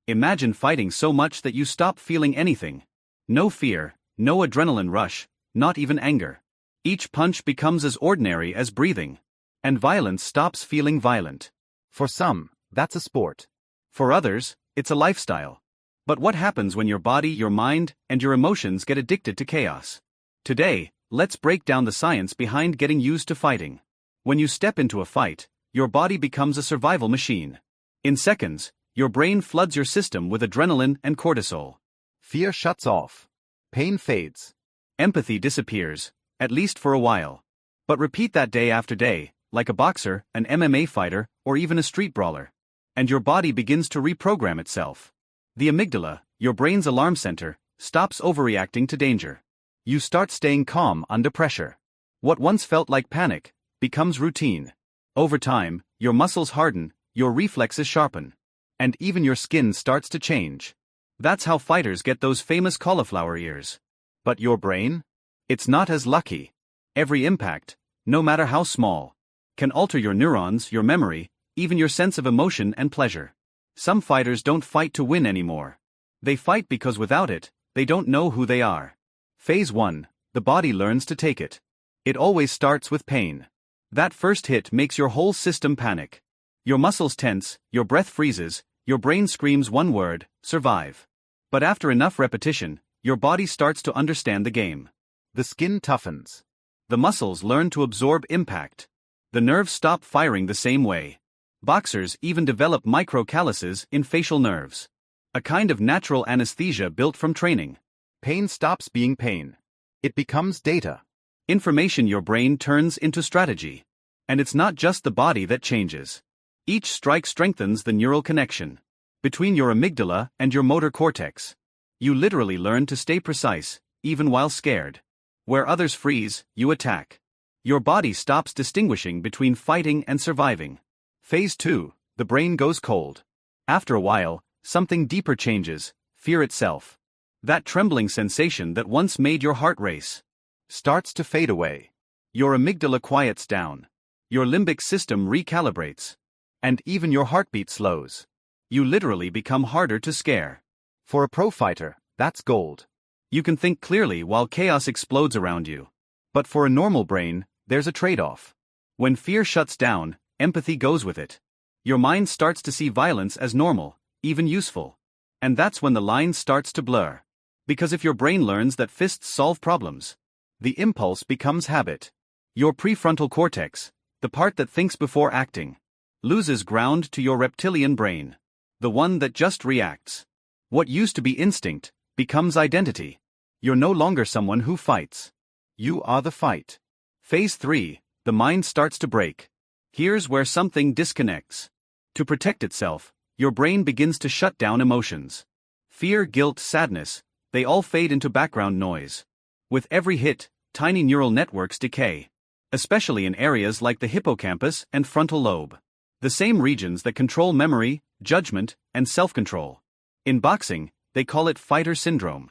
Imagine fighting so much that you stop feeling anything. No fear, no adrenaline rush, not even anger. Each punch becomes as ordinary as breathing. And violence stops feeling violent. For some, that's a sport. For others, it's a lifestyle. But what happens when your body, your mind, and your emotions get addicted to chaos? Today, let's break down the science behind getting used to fighting. When you step into a fight, your body becomes a survival machine. In seconds, your brain floods your system with adrenaline and cortisol. Fear shuts off. Pain fades. Empathy disappears, at least for a while. But repeat that day after day, like a boxer, an MMA fighter, or even a street brawler. And your body begins to reprogram itself. The amygdala, your brain's alarm center, stops overreacting to danger. You start staying calm under pressure. What once felt like panic becomes routine. Over time, your muscles harden, your reflexes sharpen. And even your skin starts to change. That's how fighters get those famous cauliflower ears. But your brain? It's not as lucky. Every impact, no matter how small, can alter your neurons, your memory, even your sense of emotion and pleasure. Some fighters don't fight to win anymore. They fight because without it, they don't know who they are. Phase 1, the body learns to take it. It always starts with pain. That first hit makes your whole system panic. Your muscles tense, your breath freezes, your brain screams one word, survive. But after enough repetition, your body starts to understand the game. The skin toughens. The muscles learn to absorb impact. The nerves stop firing the same way. Boxers even develop micro-calluses in facial nerves. A kind of natural anesthesia built from training. Pain stops being pain. It becomes data. Information your brain turns into strategy. And it's not just the body that changes. Each strike strengthens the neural connection between your amygdala and your motor cortex. You literally learn to stay precise, even while scared. Where others freeze, you attack. Your body stops distinguishing between fighting and surviving. Phase 2, the brain goes cold. After a while, something deeper changes, fear itself. That trembling sensation that once made your heart race starts to fade away. Your amygdala quiets down. Your limbic system recalibrates. And even your heartbeat slows. You literally become harder to scare. For a pro fighter, that's gold. You can think clearly while chaos explodes around you. But for a normal brain, there's a trade-off. When fear shuts down, empathy goes with it. Your mind starts to see violence as normal, even useful. And that's when the line starts to blur. Because if your brain learns that fists solve problems, the impulse becomes habit. Your prefrontal cortex, the part that thinks before acting, loses ground to your reptilian brain. The one that just reacts. What used to be instinct becomes identity. You're no longer someone who fights. You are the fight. Phase 3, the mind starts to break. Here's where something disconnects. To protect itself, your brain begins to shut down emotions. Fear, guilt, sadness, they all fade into background noise. With every hit, tiny neural networks decay. Especially in areas like the hippocampus and frontal lobe. The same regions that control memory, judgment, and self-control. In boxing, they call it fighter syndrome.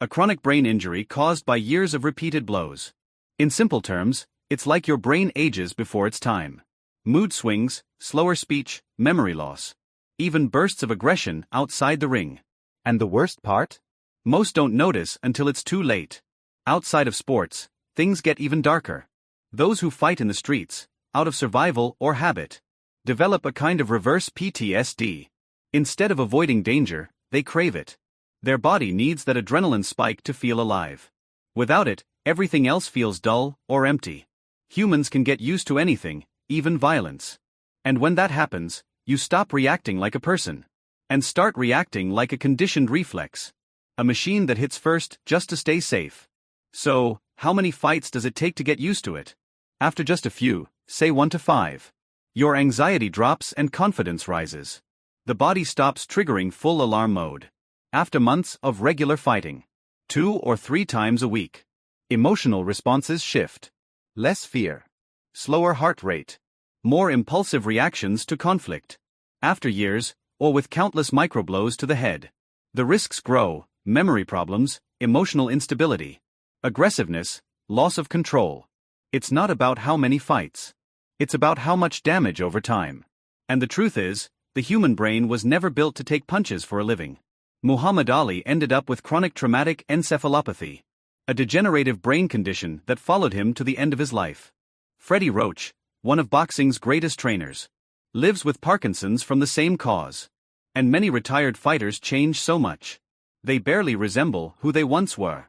A chronic brain injury caused by years of repeated blows. In simple terms, it's like your brain ages before its time. Mood swings, slower speech, memory loss. Even bursts of aggression outside the ring. And the worst part? Most don't notice until it's too late. Outside of sports, things get even darker. Those who fight in the streets, out of survival or habit, develop a kind of reverse PTSD. Instead of avoiding danger, they crave it. Their body needs that adrenaline spike to feel alive. Without it, everything else feels dull or empty. Humans can get used to anything, even violence. And when that happens, you stop reacting like a person. And start reacting like a conditioned reflex. A machine that hits first just to stay safe. So, how many fights does it take to get used to it? After just a few, say 1 to 5. Your anxiety drops and confidence rises. The body stops triggering full alarm mode. After months of regular fighting, 2 or 3 times a week, emotional responses shift. Less fear. Slower heart rate. More impulsive reactions to conflict. After years, or with countless microblows to the head, the risks grow: memory problems, emotional instability, aggressiveness, loss of control. It's not about how many fights. It's about how much damage over time. And the truth is, The human brain was never built to take punches for a living. Muhammad Ali ended up with chronic traumatic encephalopathy, a degenerative brain condition that followed him to the end of his life. Freddie Roach, one of boxing's greatest trainers, lives with Parkinson's from the same cause. And many retired fighters change so much. They barely resemble who they once were.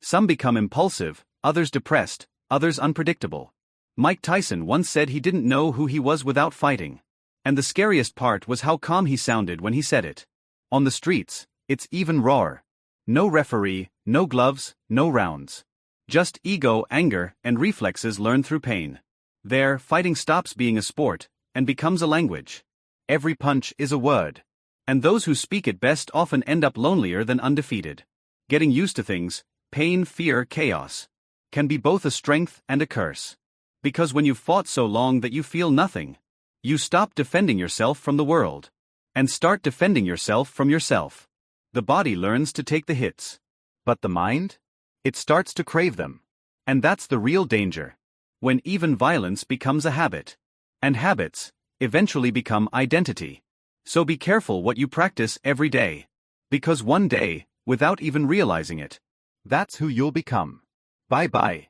Some become impulsive, others depressed, others unpredictable. Mike Tyson once said he didn't know who he was without fighting. And the scariest part was how calm he sounded when he said it. On the streets, it's even rawer. No referee, no gloves, no rounds. Just ego, anger, and reflexes learned through pain. There, fighting stops being a sport and becomes a language. Every punch is a word. And those who speak it best often end up lonelier than undefeated. Getting used to things, pain, fear, chaos, can be both a strength and a curse. Because when you've fought so long that you feel nothing, you stop defending yourself from the world and start defending yourself from yourself. The body learns to take the hits. But the mind? It starts to crave them. And that's the real danger. When even violence becomes a habit. And habits eventually become identity. So be careful what you practice every day. Because one day, without even realizing it, that's who you'll become. Bye-bye.